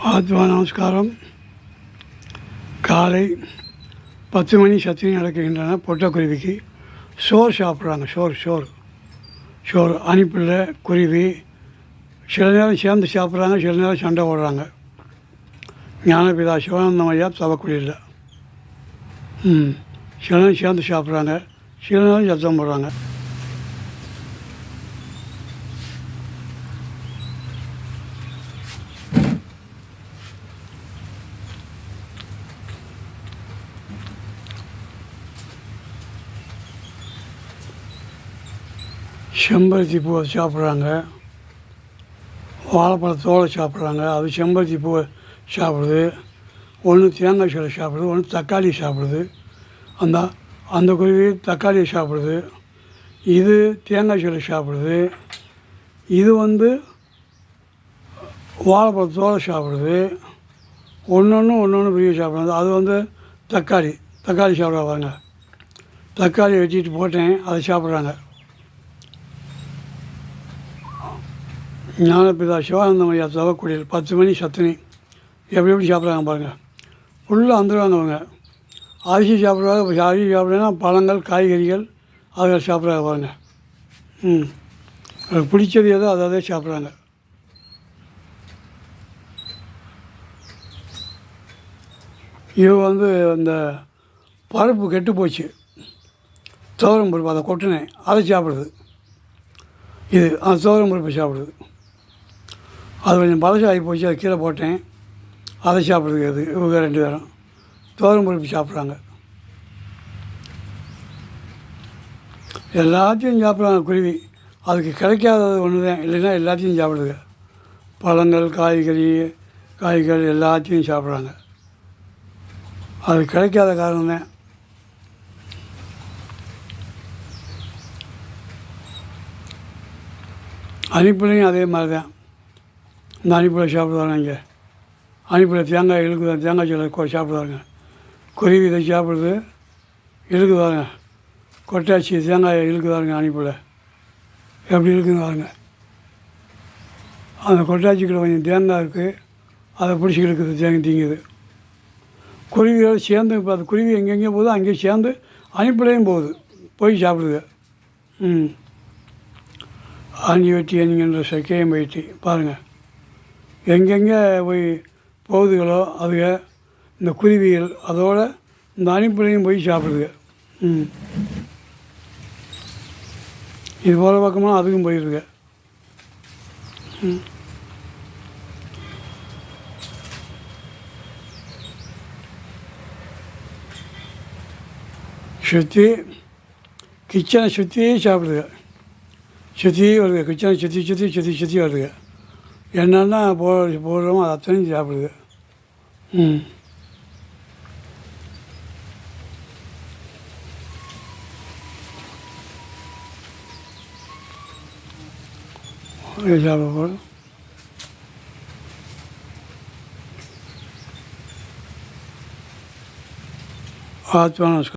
ஆத்மா நமஸ்காரம். காலை 10 மணி சத்தியம் நடக்கின்றன. பொட்டக்குருவிக்கு சோறு சாப்பிட்றாங்க. சோறு அனுப்பில் குருவி சில நேரம் சேர்ந்து சாப்பிட்றாங்க, சில நேரம் சண்டை போடுறாங்க. ஞானபிதா சிவானந்தம் ஐயா தவக்குடியில் சில நேரம் சேர்ந்து சாப்பிட்றாங்க, சில நேரம் சத்தம் போடுறாங்க. செம்பருத்தி பூவை சாப்பிட்றாங்க, வாழைப்பழத்தோடு சாப்பிட்றாங்க. அது செம்பருத்தி பூவை சாப்பிடுது. ஒன்று தேங்காய் சோலை சாப்பிடுது, ஒன்று தக்காளி சாப்பிடுது. அந்த குருவி தக்காளியை சாப்பிடுது, இது தேங்காய் சோலை சாப்பிடுது. இது வாழைப்பழத்தோடு சாப்பிடுது. ஒன்று பிரிவு சாப்பிடுறது. அது தக்காளி சாப்பிட்றாங்க. தக்காளி வெட்டிட்டு போட்டேன், அதை சாப்பிட்றாங்க. ஞானபிதா சிவானந்தம் ஐயா தவக்குடியில் 10 மணி சத்தினி எப்படி சாப்பிட்றாங்க பாருங்கள். ஃபுல்லாக வந்துடுவாங்க அவங்க. அரிசி சாப்பிட்றாங்க. அரிசி சாப்பிட்றேன்னா பழங்கள், காய்கறிகள் அதில் சாப்பிட்றாங்க பாருங்கள். எனக்கு பிடிச்சது ஏதோ அதை சாப்பிட்றாங்க. இது இந்த பருப்பு கெட்டு போச்சு, துவரம் பருப்பு, அதை கொட்டினேன், அதை சாப்பிடுது. இது அந்த துவரம் பருப்பு சாப்பிடுது. அது கொஞ்சம் பழசாகி போச்சு, அதை கீழே போட்டேன், அதை சாப்பிடுது. அது இவங்க 2 பேரும் துவரம் பருப்பு சாப்பிட்றாங்க. எல்லாத்தையும் சாப்பிட்றாங்க குருவி. அதுக்கு கிடைக்காதது ஒன்று தான், இல்லைன்னா எல்லாத்தையும் சாப்பிடுதுங்க. பழங்கள், காய்கறி எல்லாத்தையும் சாப்பிட்றாங்க. அது கிடைக்காத காரணம் தான். அணிப்புலையும் அதே மாதிரி தான். இந்த அணிப்பில் சாப்பிடுவாங்க. இங்கே அணிப்பில் தேங்காய் இழுக்குதாங்க, தேங்காய் சோலை சாப்பிடுவாங்க. குருவி இதை சாப்பிடுது, இழுக்குதாங்க. கொட்டாச்சி தேங்காயை இழுக்குதாங்க. அணிப்பில் எப்படி இருக்குதுன்னு பாருங்க. அந்த கொட்டாச்சிக்குள்ள கொஞ்சம் தேங்காய் இருக்குது, அதை பிடிச்சி இழுக்குது, திங்குது. குருவியோடு சேர்ந்து இப்போ அது குருவி எங்கெங்கே போகுதோ அங்கேயும் சேர்ந்து அணிப்பிலையும் போய் சாப்பிடுது. ஆணி வெட்டி என்கின்ற சக்கையம் வெட்டி பாருங்கள். எங்கெங்கே போய் போகுதுகளோ அதுக இந்த குருவிகள் அதோட இந்த அணிப்புலையும் போய் சாப்பிடுதுங்க. இது போகிற பக்கமாக அதுக்கும் போயிடுதுங்க. கிச்சனை சுற்றி சாப்பிடுதுங்க. சுற்றி வருது, கிச்சனை சுற்றி வருதுங்க. என்னென்னா போடுறோமோ அதை அத்தனையும் சாப்பிடுது. சாப்பிட போகிறோம். ஆத்மா நமஸ்காரம்.